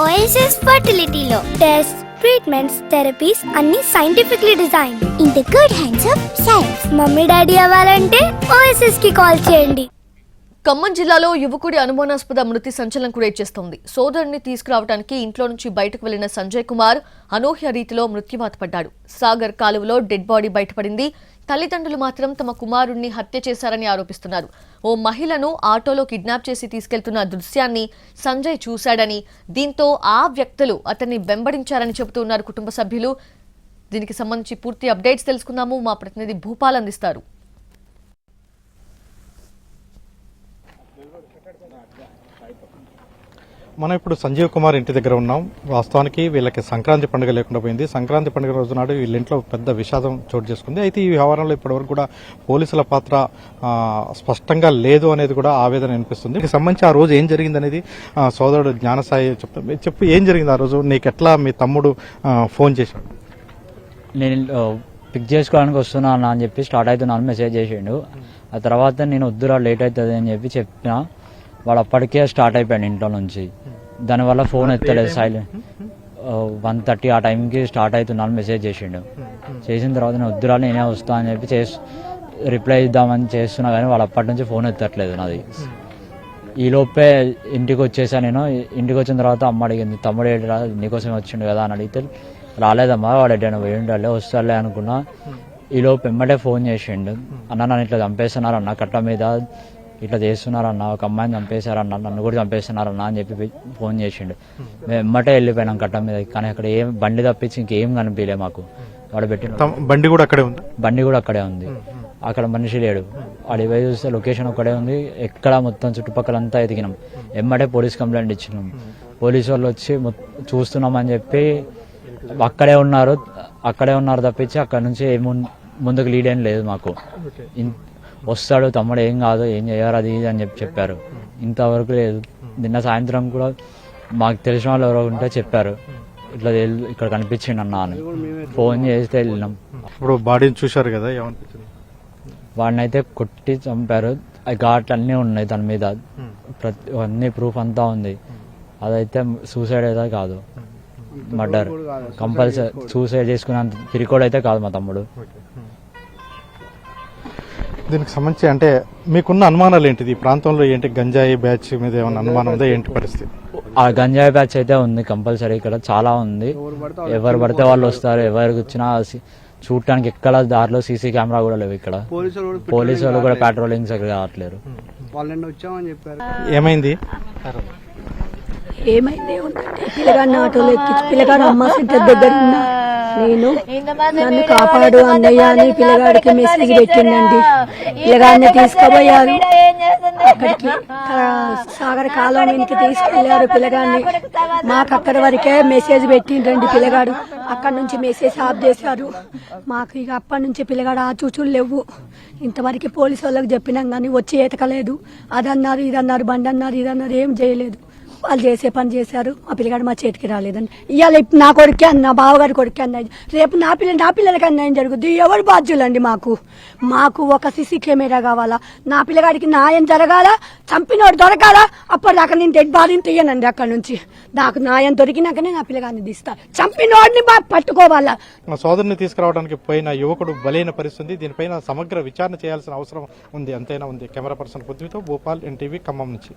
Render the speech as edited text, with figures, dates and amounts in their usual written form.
OSS ఫర్టిలిటీలో test treatments therapies అన్ని scientifically design in the good hands of science. Mummy daddy అవ్వాలంటే OSS కి call చేయండి. ఖమ్మం జిల్లాలో యువకుడి అనుమానాస్పద మృతి సంచలనం క్రియేట్ చేస్తోంది. సోదరుడిని తీసుకురావడానికి ఇంట్లో నుంచి బయటకు వెళ్లిన సంజయ్ కుమార్ అనూహ్య రీతిలో మృత్యువాత పడ్డాడు. సాగర్ కాలువలో డెడ్ బాడీ బయటపడింది. తల్లిదండ్రులు మాత్రం తమ కుమారుడిని హత్య చేశారని ఆరోపిస్తున్నారు. ఓ మహిళను ఆటోలో కిడ్నాప్ చేసి తీసుకెళ్తున్న దృశ్యాన్ని సంజయ్ చూశాడని, దీంతో ఆ వ్యక్తులు అతన్ని వెంబడించారని చెబుతున్నారు కుటుంబ సభ్యులు. దీనికి సంబంధించి పూర్తి అప్డేట్స్ తెలుసుకుందాము. మా ప్రతినిధి భూపాల్ అందిస్తారు. మనం ఇప్పుడు సంజీవ్ కుమార్ ఇంటి దగ్గర ఉన్నాం. వాస్తవానికి వీళ్ళకి సంక్రాంతి పండుగ లేకుండా పోయింది. సంక్రాంతి పండుగ రోజు నాడు వీళ్ళ ఇంట్లో పెద్ద విషాదం చోటు చేసుకుంది. అయితే ఈ వ్యవహారంలో ఇప్పటివరకు కూడా పోలీసుల పాత్ర స్పష్టంగా లేదు అనేది కూడా ఆవేదన అనిపిస్తుంది. దీనికి సంబంధించి ఆ రోజు ఏం జరిగింది అనేది సోదరుడు జ్ఞానసాయి చెప్తాం. చెప్పు, ఏం జరిగింది ఆ రోజు? నీకు ఎట్లా మీ తమ్ముడు ఫోన్ చేశాడు? నేను పిక్ చేసుకోవడానికి వస్తున్నా అని చెప్పి స్టార్ట్ అవుతున్నాను మెసేజ్ చేసిండు. ఆ తర్వాత నేను వద్దురా లేట్ అవుతుంది అని చెప్పి చెప్పిన. వాడు అప్పటికే స్టార్ట్ అయిపోయాడు ఇంట్లో నుంచి. దానివల్ల ఫోన్ ఎత్తలేదు, సైలెంట్. 1:30 ఆ టైంకి స్టార్ట్ అవుతున్నాను మెసేజ్ చేసిండు. చేసిన తర్వాత నేను వద్దురా నేనే వస్తా అని చెప్పి రిప్లై ఇద్దామని చేస్తున్నా కానీ వాడు అప్పటి నుంచి ఫోన్ ఎత్తట్లేదు నాది. ఈలోపే ఇంటికి వచ్చేసా. నేను ఇంటికి వచ్చిన తర్వాత అమ్మ అడిగింది, తమ్ముడు ఏంటిరా నీకోసం వచ్చిండు కదా అని అడిగితే, రాలేదమ్మా వాడు ఎటైనా పోయి ఉండాలి వస్తాలే అనుకున్నా. ఈలోపు ఎమ్మటే ఫోన్ చేసిండు, అన్న నన్ను ఇట్లా చంపేస్తున్నారు అన్న, కట్ట మీద ఇట్లా చేస్తున్నారన్న, ఒక అమ్మాయిని చంపేశారన్న, నన్ను కూడా చంపేస్తున్నారన్న అని చెప్పి ఫోన్ చేసిండు. మేము ఎమ్మటే వెళ్ళిపోయినాం కట్ట మీద. కానీ అక్కడ ఏం బండి తప్పించి ఇంకేం కనిపించలే మాకు. వాడు పెట్టిన బండి కూడా అక్కడే ఉంది. బండి కూడా అక్కడే ఉంది. అక్కడ మనిషి లేడు. వాడి పోయి చూస్తే లొకేషన్ ఒక్కడే ఉంది. ఎక్కడ మొత్తం చుట్టుపక్కలంతా ఎదిగినాం. ఎమ్మటే పోలీస్ కంప్లైంట్ ఇచ్చినాం. పోలీసు వాళ్ళు వచ్చి చూస్తున్నామని చెప్పి అక్కడే ఉన్నారు తప్పించి అక్కడ నుంచి ముందుకు లీడ్ ఏం లేదు మాకు. వస్తాడు తమ్ముడు ఏం కాదు ఏం చేయరు అది ఇది అని చెప్పారు. ఇంతవరకు లేదు. నిన్న సాయంత్రం కూడా మాకు తెలిసిన వాళ్ళు ఎవరో ఉంటే చెప్పారు, ఇట్లా ఇక్కడ కనిపించిండు అన్న అని. ఫోన్ చేస్తే వెళ్ళినాం. ఇప్పుడు బాడీని చూశారు కదా, ఏమనిపించింది? వాడిని అయితే కొట్టి చంపారు. ఘాట్లు అన్నీ ఉన్నాయి దాని మీద, అన్ని ప్రూఫ్ అంతా ఉంది. అదైతే సూసైడ్ అయితే కాదు, మర్డర్. కంపల్సరీ సూసైడ్ చేసుకున్నంత పిరికోడ్ అయితే కాదు మా తమ్ముడు. దీనికి సంబంధించి అంటే మీకున్న అనుమానాలు ఏంటిది? ఈ ప్రాంతంలో ఏంటి గంజాయి బ్యాచ్ మీద ఏమైనా అనుమానం ఉందా? ఏంటి పరిస్థితి? ఆ గంజాయి బ్యాచ్ అయితే ఉంది కంపల్సరీ. ఇక్కడ చాలా ఉంది. ఎవరు పడితే వాళ్ళు వస్తారు. ఎవరికి వచ్చినా చూడటానికి ఎక్కడ దారిలో సీసీ కెమెరా కూడా లేవు. ఇక్కడ పోలీసు వాళ్ళు కూడా పెట్రోలింగ్ సరిగ్గా రావట్లేరు. ఏమైంది? ఏమైంది పిల్లగాడిని ఆటోలో ఎక్కించి పిల్లగాడు అమ్మ సెంటర్ దగ్గర ఉన్నా. నేను నన్ను కాపాడు అన్నయ్య అని పిల్లగాడికి మెసేజ్ పెట్టిండండి. పిల్లగాడిని తీసుకుపోయారు అక్కడికి, సాగర్ కాలం వెనక్కి తీసుకెళ్లారు పిల్లగాడిని. మాకు అక్కడి వరకే మెసేజ్ పెట్టిండండి. పిల్లగాడు అక్కడి నుంచి మెసేజ్ ఆఫ్ చేశారు మాకు. ఇక అప్పటి నుంచి పిల్లగాడు ఆచూచూలు లేవు. ఇంతవరకు పోలీసు వాళ్ళకి చెప్పినాం కానీ వచ్చి ఎతకలేదు. అదన్నారు ఇదన్నారు, బండి అన్నారు ఇదన్నారు, ఏం చేయలేదు. వాళ్ళు చేసే పని చేశారు. మా పిల్లగాడు మా చేతికి రాలేదండి. ఇవాళ నా కొడుకే అన్న, బావగారి కొడుకే అన్నాయి. రేపు నా పిల్లలకి అన్యాయం జరుగుద్ది. ఎవరు బాధ్యులండి? మాకు ఒక సీసీ కెమెరా కావాలా. నా పిల్లగాడికి న్యాయం జరగాల, చంపినోడు దొరకాలా. అప్పటిదాకా నేను డెడ్ బాడీని తీయనండి. అక్కడ నుంచి నాకు న్యాయం దొరికినాకనే నా పిల్లగాడిని తీస్తా. చంపినోడిని పట్టుకోవాలా. మా సోదరుని తీసుకురావడానికి పోయిన యువకుడు బలైన పరిస్థితి. దీనిపైన సమగ్ర విచారణ చేయాల్సిన అవసరం ఉంది, అంతైనా ఉంది. కెమెరా పర్సన్ పృథ్వీతో భూపాల్, ఎన్టీవీ, ఖమ్మం నుంచి.